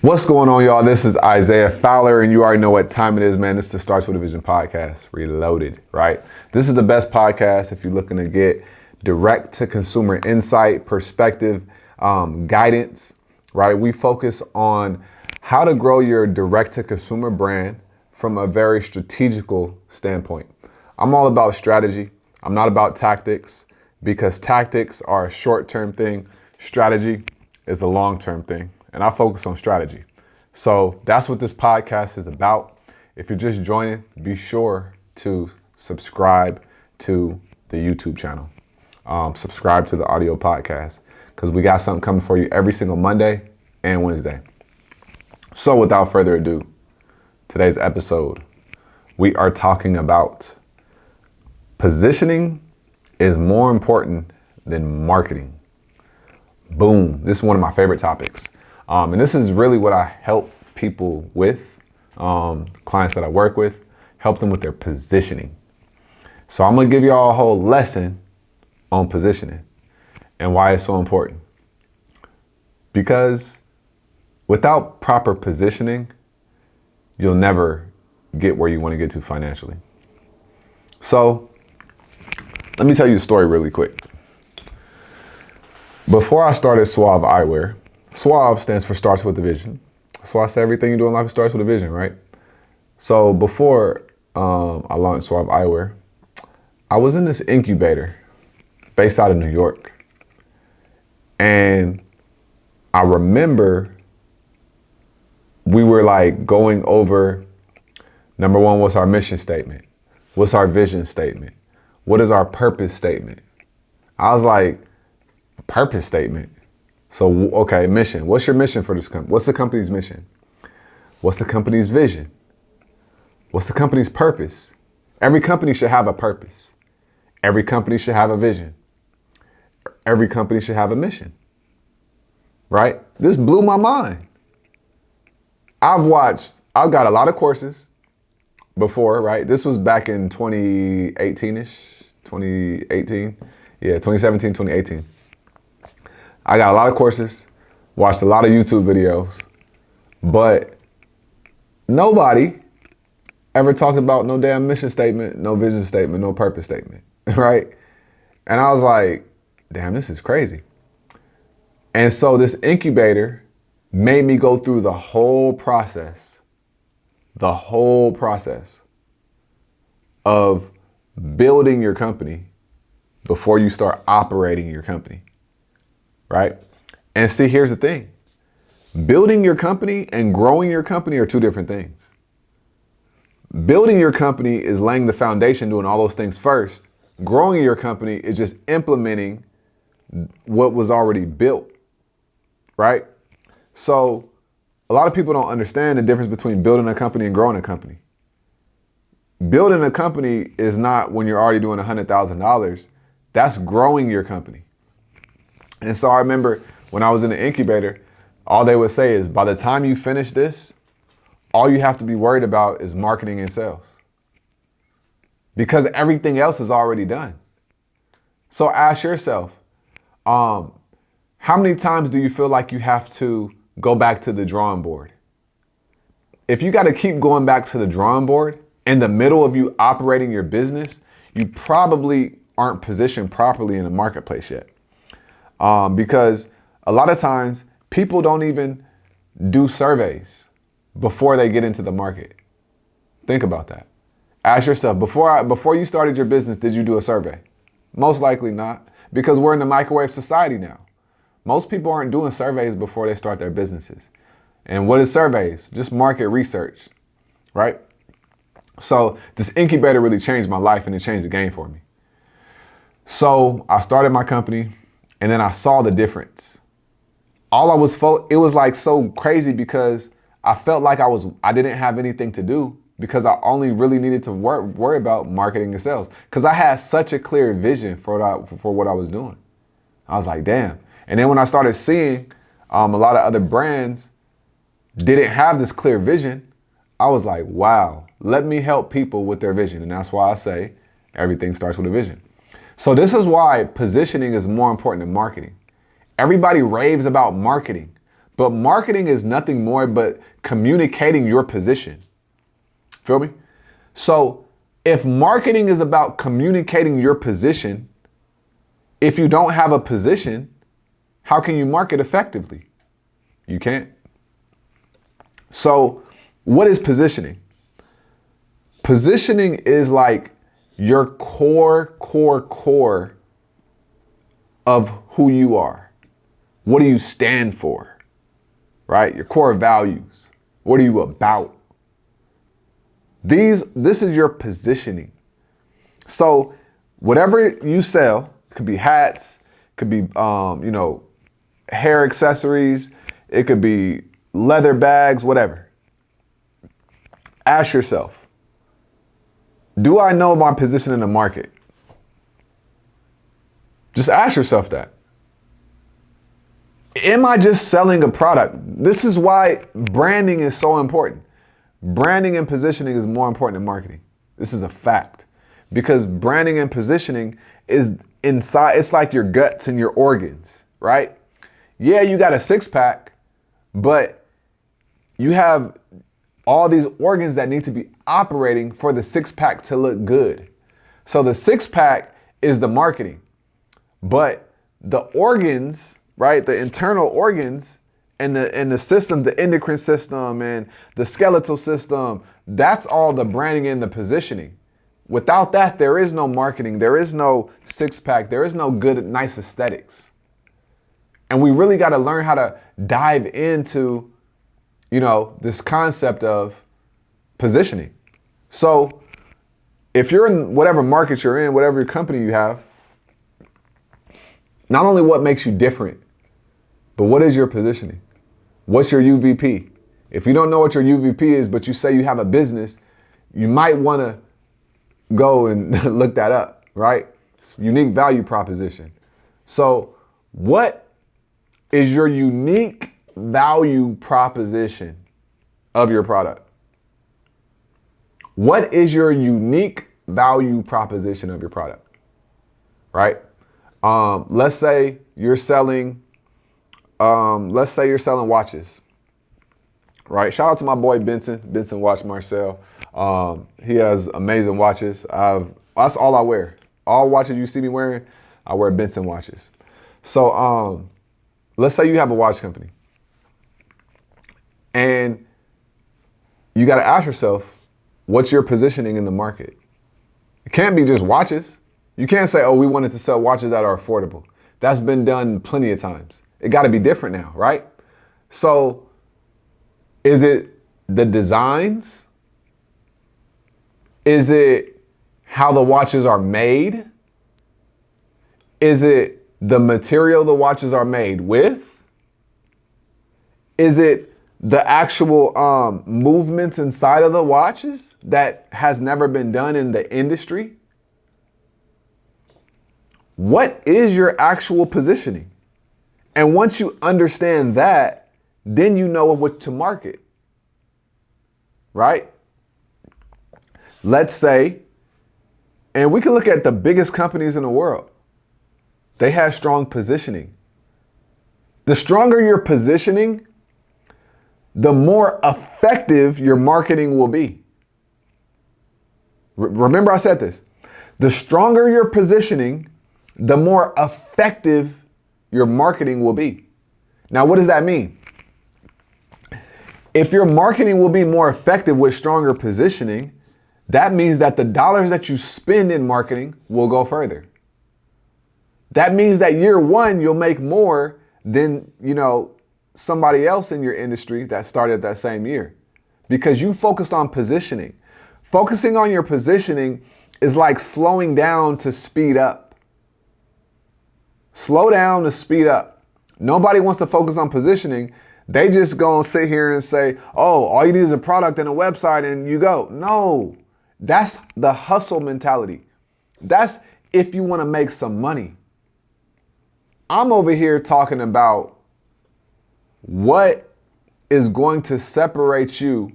What's going on, y'all? This is Isaiah Fowler, and you already know what time it is, man. This is the Starts With a Vision podcast, reloaded, right? This is the best podcast if you're looking to get direct-to-consumer insight, perspective, guidance, right? We focus on how to grow your direct-to-consumer brand from a very strategical standpoint. I'm all about strategy. I'm not about tactics, because tactics are a short-term thing. Strategy is a long-term thing. And I focus on strategy. So that's what this podcast is about. If you're just joining, be sure to subscribe to the YouTube channel. Subscribe to the audio podcast, because we got something coming for you every single Monday and Wednesday. So without further ado, today's episode, we are talking about positioning is more important than marketing. Boom. This is one of my favorite topics. And this is really what I help people with, clients that I work with, help them with their positioning. So I'm going to give you all a whole lesson on positioning and why it's so important. Because without proper positioning, you'll never get where you want to get to financially. So let me tell you a story really quick. Before I started SWAV Eyewear, SWAV stands for Starts With a Vision. So I say everything you do in life starts with a vision, right? So before I launched SWAV Eyewear, I was in this incubator based out of New York. And I remember we were like going over, number one, what's our mission statement? What's our vision statement? What is our purpose statement? I was like, purpose statement? So, okay, mission. What's your mission for this company? What's the company's mission? What's the company's vision? What's the company's purpose? Every company should have a purpose. Every company should have a vision. Every company should have a mission, right? This blew my mind. I've got a lot of courses before, right? This was back in 2018-ish, 2018. Yeah, 2017, 2018. I got a lot of courses, watched a lot of YouTube videos, but nobody ever talked about no damn mission statement, no vision statement, no purpose statement, right? And I was like, damn, this is crazy. And so this incubator made me go through the whole process of building your company before you start operating your company. Right? And see, here's the thing. Building your company and growing your company are two different things. Building your company is laying the foundation, doing all those things first. Growing your company is just implementing what was already built. Right? So a lot of people don't understand the difference between building a company and growing a company. Building a company is not when you're already doing $100,000. That's growing your company. And so I remember when I was in the incubator, all they would say is, by the time you finish this, all you have to be worried about is marketing and sales, because everything else is already done. So ask yourself, how many times do you feel like you have to go back to the drawing board? If you got to keep going back to the drawing board in the middle of you operating your business, you probably aren't positioned properly in the marketplace yet. Because a lot of times people don't even do surveys before they get into the market. Think about that. Ask yourself, before you started your business, did you do a survey? Most likely not, because we're in the microwave society now. Most people aren't doing surveys before they start their businesses. And what is surveys? Just market research, right? So this incubator really changed my life, and it changed the game for me. So I started my company. And then I saw the difference. It was like so crazy, because I felt like I didn't have anything to do, because I only really needed to worry about marketing and sales, because I had such a clear vision for what I was doing. I was like, damn. And then when I started seeing a lot of other brands didn't have this clear vision, I was like, wow, let me help people with their vision. And that's why I say everything starts with a vision. So this is why positioning is more important than marketing. Everybody raves about marketing, But marketing is nothing more but communicating your position. Feel me? So if marketing is about communicating your position, if you don't have a position, how can you market effectively? You can't. So what is positioning? Positioning is like your core of who you are. What do you stand for? Right? Your core values. What are you about? This is your positioning. So whatever you sell, it could be hats, it could be hair accessories, it could be leather bags, whatever. Ask yourself, do I know my position in the market? Just ask yourself that. Am I just selling a product? This is why branding is so important. Branding and positioning is more important than marketing. This is a fact. Because branding and positioning is inside, it's like your guts and your organs, right? Yeah, you got a six-pack, but you have all these organs that need to be operating for the six-pack to look good. So the six-pack is the marketing, but the organs, right, the internal organs and the system, the endocrine system and the skeletal system, that's all the branding and the positioning. Without that, there is no marketing, there is no six-pack, there is no good, nice aesthetics. And we really got to learn how to dive into, this concept of positioning. So if you're in whatever market you're in, whatever company you have, not only what makes you different, but what is your positioning? What's your UVP? If you don't know what your UVP is, but you say you have a business, you might want to go and look that up, right? It's unique value proposition. So what is your unique value proposition of your product? What is your unique value proposition of your product, right? Let's say you're selling watches, right? Shout out to my boy Benson Watch Marcel. He has amazing watches. That's all I wear. All watches you see me wearing, I wear Benson watches. So let's say you have a watch company and you got to ask yourself, what's your positioning in the market? It can't be just watches. You can't say, oh, we wanted to sell watches that are affordable. That's been done plenty of times. It got to be different now, right? So is it the designs? Is it how the watches are made? Is it the material the watches are made with? Is it the actual movements inside of the watches that has never been done in the industry? What is your actual positioning? And once you understand that, then you know what to market, right? Let's say, and we can look at the biggest companies in the world. They have strong positioning. The stronger your positioning, the more effective your marketing will be. Remember I said this. The stronger your positioning, the more effective your marketing will be. Now, what does that mean? If your marketing will be more effective with stronger positioning, that means that the dollars that you spend in marketing will go further. That means that year one, you'll make more than, somebody else in your industry that started that same year because you focused on positioning. Focusing on your positioning is like slowing down to speed up. Slow down to speed up. Nobody wants to focus on positioning. They just gonna sit here and say, oh, all you need is a product and a website and you go. No, that's the hustle mentality. That's if you want to make some money. I'm over here talking about what is going to separate you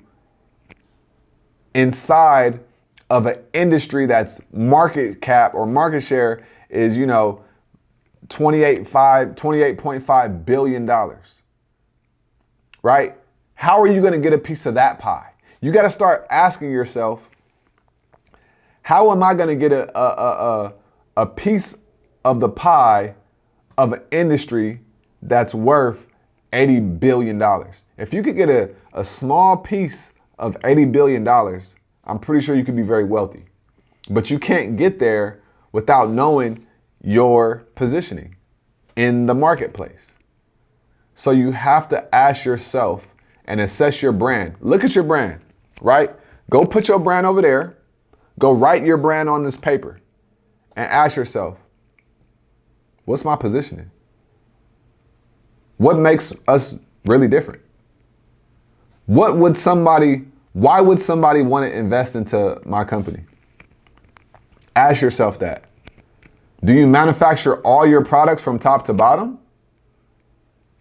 inside of an industry that's market cap or market share is, $28.5 billion. right? How are you going to get a piece of that pie? You got to start asking yourself, how am I going to get a piece of the pie of an industry that's worth $80 billion? If you could get a small piece of $80 billion, I'm pretty sure you could be very wealthy. But you can't get there without knowing your positioning in the marketplace. So you have to ask yourself and assess your brand. Look at your brand, right? Go put your brand over there. Go write your brand on this paper and ask yourself, what's my positioning? What makes us really different? Why would somebody want to invest into my company? Ask yourself that. Do you manufacture all your products from top to bottom?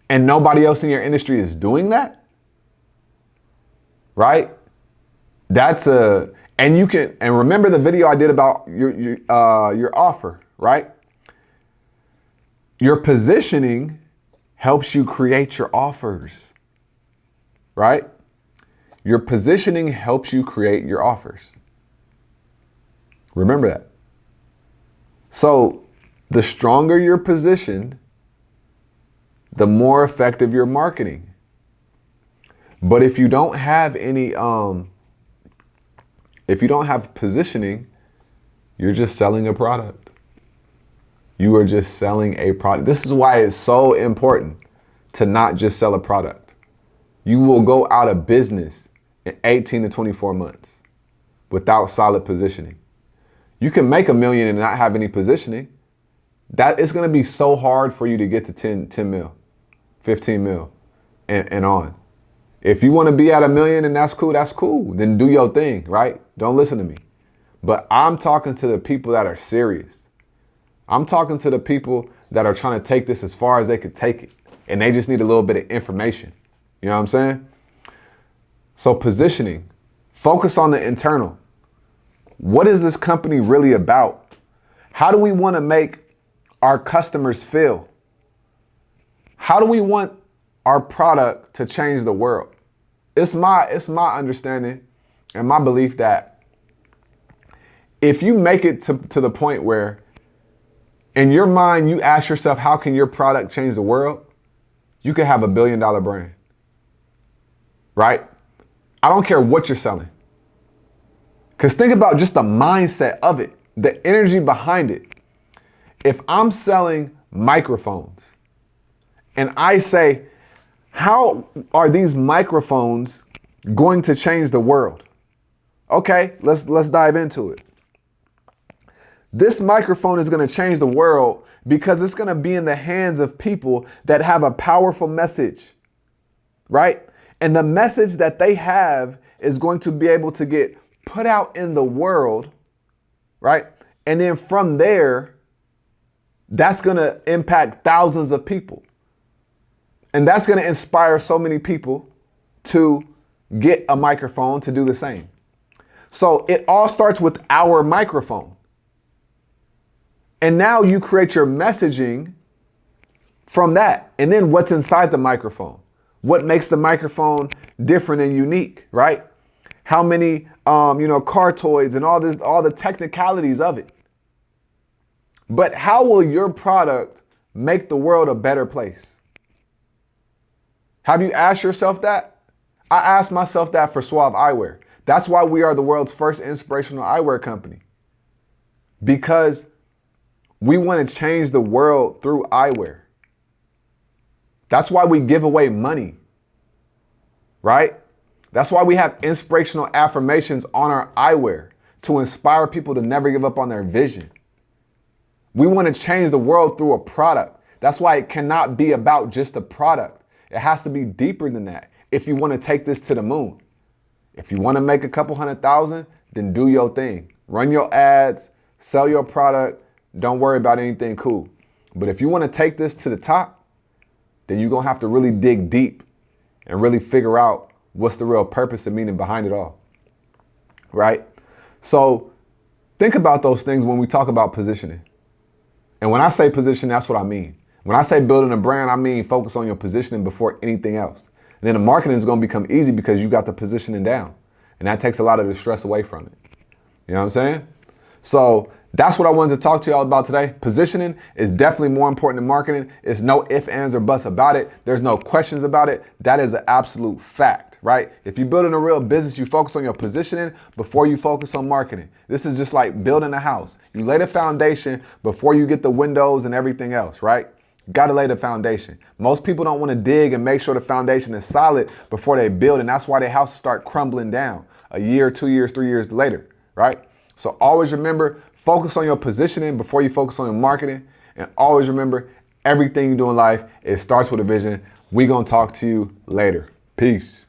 And nobody else in your industry is doing that? Right? And remember the video I did about your offer, right? Your positioning helps you create your offers, right? Your positioning helps you create your offers. Remember that. So the stronger your position, the more effective your marketing. But if you don't have if you don't have positioning, you're just selling a product. You are just selling a product. This is why it's so important to not just sell a product. You will go out of business in 18 to 24 months without solid positioning. You can make $1 million and not have any positioning. That it's going to be so hard for you to get to 10 mil, 15 mil and on. If you want to be at $1 million and that's cool. Then do your thing, right? Don't listen to me. But I'm talking to the people that are serious. I'm talking to the people that are trying to take this as far as they could take it. And they just need a little bit of information. You know what I'm saying? So positioning, focus on the internal. What is this company really about? How do we want to make our customers feel? How do we want our product to change the world? It's my understanding and my belief that if you make it to the point where in your mind you ask yourself, how can your product change the world? You could have $1 billion brand, right? I don't care what you're selling. Because think about just the mindset of it, the energy behind it. If I'm selling microphones and I say, how are these microphones going to change the world? Okay, let's dive into it. This microphone is going to change the world because it's going to be in the hands of people that have a powerful message, right? And the message that they have is going to be able to get put out in the world, right? And then from there, that's going to impact thousands of people. And that's going to inspire so many people to get a microphone to do the same. So it all starts with our microphone. And now you create your messaging from that. And then what's inside the microphone? What makes the microphone different and unique, right? How many, car toys and all the technicalities of it. But how will your product make the world a better place? Have you asked yourself that? I asked myself that for SWAV Eyewear. That's why we are the world's first inspirational eyewear company. Because we want to change the world through eyewear. That's why we give away money, right? That's why we have inspirational affirmations on our eyewear to inspire people to never give up on their vision. We want to change the world through a product. That's why it cannot be about just a product. It has to be deeper than that if you want to take this to the moon. If you want to make a couple 100,000, then do your thing. Run your ads, sell your product. Don't worry about anything cool. But if you want to take this to the top, then you're going to have to really dig deep and really figure out what's the real purpose and meaning behind it all, right? So think about those things when we talk about positioning. And when I say position, that's what I mean. When I say building a brand, I mean focus on your positioning before anything else. And then the marketing is going to become easy because you got the positioning down. And that takes a lot of the stress away from it. You know what I'm saying? So that's what I wanted to talk to y'all about today. Positioning is definitely more important than marketing. It's no ifs, ands, or buts about it. There's no questions about it. That is an absolute fact, right? If you're building a real business, you focus on your positioning before you focus on marketing. This is just like building a house. You lay the foundation before you get the windows and everything else, right? Got to lay the foundation. Most people don't want to dig and make sure the foundation is solid before they build, and that's why their houses start crumbling down a year, 2 years, 3 years later, right? So always remember, focus on your positioning before you focus on your marketing, and always remember, everything you do in life, it starts with a vision. We're going to talk to you later. Peace.